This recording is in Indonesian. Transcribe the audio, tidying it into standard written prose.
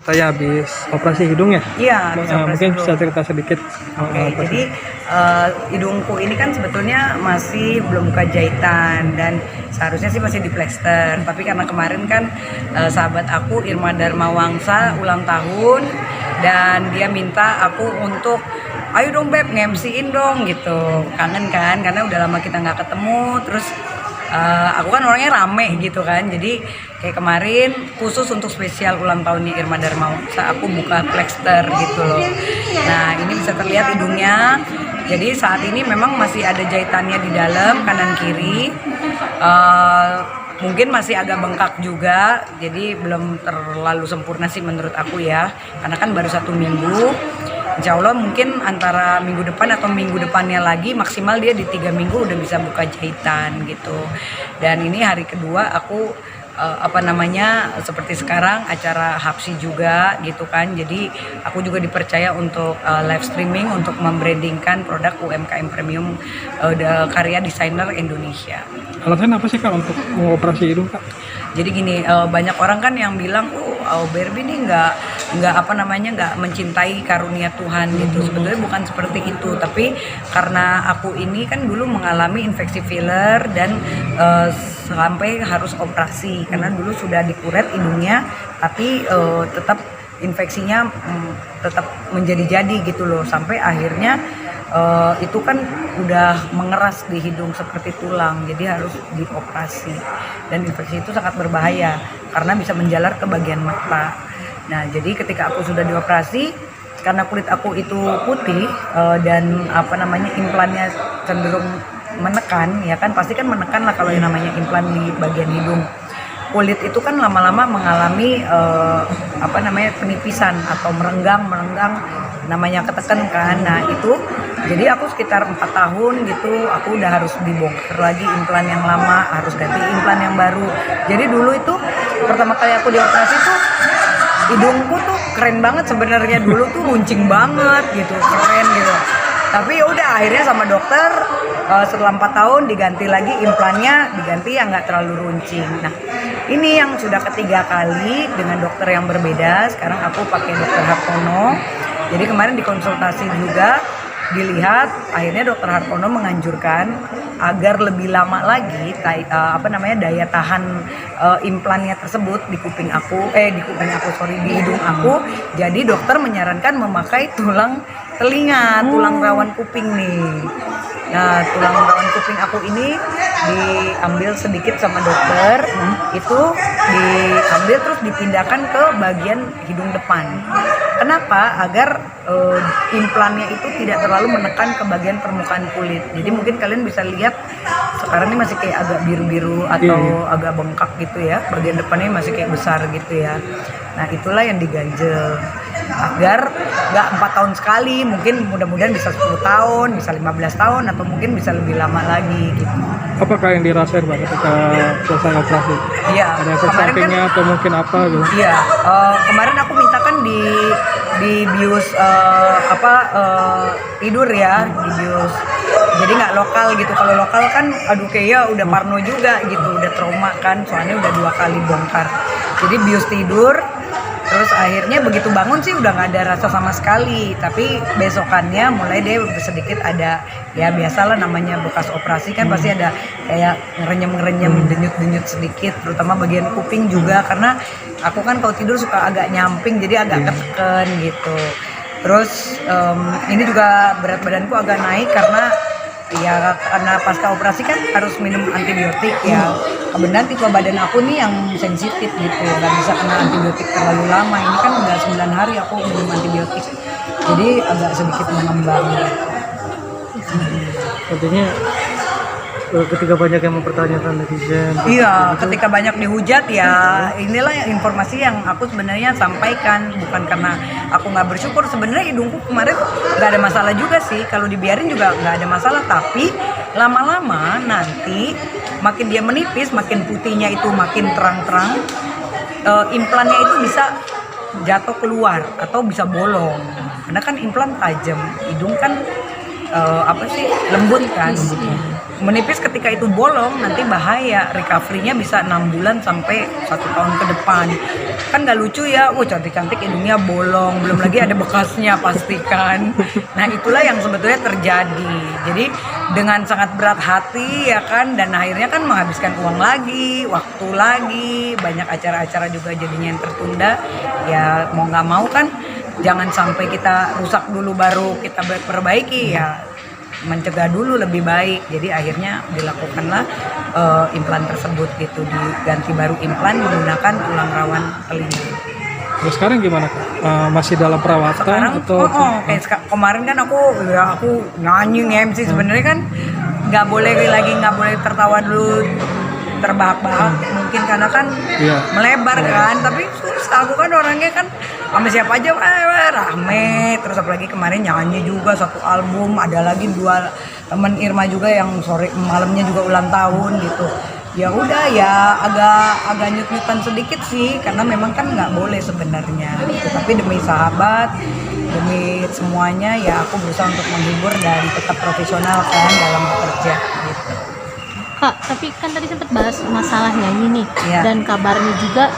Saya habis operasi hidung ya. Iya, habis operasi Mungkin hidung. bisa cerita sedikit. Oke, jadi hidungku ini kan sebetulnya masih belum buka jahitan dan seharusnya sih masih di plester. Tapi karena kemarin kan sahabat aku Irma Darmawangsa ulang tahun dan dia minta aku untuk ayo dong Beb, nge-MC-in dong gitu. Kangen kan karena udah lama kita nggak ketemu. Terus aku kan orangnya rame gitu kan, jadi kayak kemarin khusus untuk spesial ulang tahunnya Irma Darmawangsa aku buka plester gitu loh. Nah ini bisa terlihat hidungnya, jadi saat ini memang masih ada jahitannya di dalam kanan kiri. Mungkin masih agak bengkak juga, jadi belum terlalu sempurna sih menurut aku ya, karena kan baru 1 minggu. Insya Allah mungkin antara minggu depan atau minggu depannya lagi, maksimal dia di 3 minggu udah bisa buka jahitan gitu. Dan ini hari kedua aku seperti sekarang acara Hapsi juga gitu kan. Jadi aku juga dipercaya untuk live streaming untuk membrandingkan produk UMKM premium karya desainer Indonesia. Alasan apa sih Kak untuk mengoperasi hidung Kak? Jadi gini, banyak orang kan yang bilang, Barbie ini nggak mencintai karunia Tuhan gitu. Sebetulnya bukan seperti itu, tapi karena aku ini kan dulu mengalami infeksi filler dan sampai harus operasi karena dulu sudah dikuret hidungnya, tapi tetap infeksinya tetap menjadi-jadi gitu loh, sampai akhirnya itu kan udah mengeras di hidung seperti tulang, jadi harus dioperasi. Dan infeksi itu sangat berbahaya karena bisa menjalar ke bagian mata. Nah jadi ketika aku sudah dioperasi, karena kulit aku itu putih dan implannya cenderung menekan, ya kan pasti kan menekan lah kalau yang namanya implan di bagian hidung. Kulit itu kan lama-lama mengalami penipisan atau merenggang, namanya ketekan kan. Nah itu jadi aku sekitar 4 tahun gitu aku udah harus dibongkar lagi implan yang lama, harus ganti implan yang baru. Jadi dulu itu pertama kali aku dioperasi tuh hidungku tuh keren banget sebenarnya, dulu tuh runcing banget gitu, keren gitu. Tapi ya udah akhirnya sama dokter setelah 4 tahun diganti lagi implannya, diganti yang nggak terlalu runcing. Nah ini yang sudah ketiga kali dengan dokter yang berbeda. Sekarang aku pakai dokter Hartono. Jadi kemarin dikonsultasi juga, dilihat, akhirnya dokter Hartono menganjurkan agar lebih lama lagi daya tahan implannya tersebut di di hidung aku. Jadi dokter menyarankan memakai tulang telinga, tulang rawan kuping nih. Nah tulang rawan kuping aku ini diambil sedikit sama dokter, itu diambil terus dipindahkan ke bagian hidung depan. Kenapa? Agar implannya itu tidak terlalu menekan ke bagian permukaan kulit. Jadi mungkin kalian bisa lihat sekarang ini masih kayak agak biru-biru atau agak bengkak gitu ya. Bagian depannya masih kayak besar gitu ya. Nah itulah yang diganjel agar nggak 4 tahun sekali, mungkin mudah-mudahan bisa 10 tahun, bisa 15 tahun, atau mungkin bisa lebih lama lagi gitu. Apakah yang dirasain Pak ketika selesai operasi? Iya. Ada efek sampingnya atau mungkin apa gitu? Iya. Kemarin aku mintakan di bius tidur ya, di bius. Jadi nggak lokal gitu. Kalau lokal kan, aduh kayaknya udah parno juga gitu, udah trauma kan, soalnya udah 2 kali bongkar. Jadi bius tidur. Terus akhirnya begitu bangun sih udah nggak ada rasa sama sekali, tapi besokannya mulai deh sedikit ada, ya biasalah namanya bekas operasi kan pasti ada kayak ngerenyem, denyut sedikit, terutama bagian kuping juga, karena aku kan kalau tidur suka agak nyamping jadi agak keteken gitu. Terus ini juga berat badanku agak naik karena pasca operasi kan harus minum antibiotik ya. Kebetulan tipe badan aku nih yang sensitif gitu, nggak bisa kena antibiotik terlalu lama. Ini kan udah 9 hari aku minum antibiotik, jadi agak sedikit mengembang gitu. Artinya ketika banyak yang mempertanyakan netizen. Iya, ketika banyak dihujat ya inilah informasi yang aku sebenarnya sampaikan, bukan karena aku nggak bersyukur. Sebenarnya hidungku kemarin nggak ada masalah juga sih, kalau dibiarin juga nggak ada masalah, tapi lama-lama nanti makin dia menipis, makin putihnya itu makin terang-terang, implannya itu bisa jatuh keluar atau bisa bolong, karena kan implan tajam, hidung kan lembut kan. menipis ketika itu bolong nanti bahaya, recovery-nya bisa 6 bulan sampai 1 tahun ke depan. Kan nggak lucu ya, cantik-cantik hidungnya bolong, belum lagi ada bekasnya pastikan. Nah itulah yang sebetulnya terjadi. Jadi dengan sangat berat hati ya kan, dan akhirnya kan menghabiskan uang lagi, waktu lagi, banyak acara-acara juga jadinya yang tertunda. Ya mau nggak mau kan, jangan sampai kita rusak dulu baru kita perbaiki ya. Mencegah dulu lebih baik, jadi akhirnya dilakukanlah implan tersebut gitu, diganti baru implan menggunakan tulang rawan telinga. Terus sekarang gimana Kak? Masih dalam perawatan Sekarang atau kayak kemarin kan aku nyanyi MC sebenarnya kan nggak boleh tertawa dulu terbahak-bahak mungkin karena kan Iya. melebar kan, tapi susah, aku kan orangnya kan sama siapa aja rame, terus apalagi kemarin nyanyi juga 1 album, ada lagi 2 temen Irma juga yang sore malamnya juga ulang tahun gitu. Ya udah ya agak nyut-nyutan sedikit sih karena memang kan nggak boleh sebenarnya gitu. Tapi demi sahabat, demi semuanya ya aku berusaha untuk menghibur dan tetap profesional kan dalam bekerja gitu. Kak, tapi kan tadi sempat bahas masalah nyanyi nih, Iya. dan kabarnya juga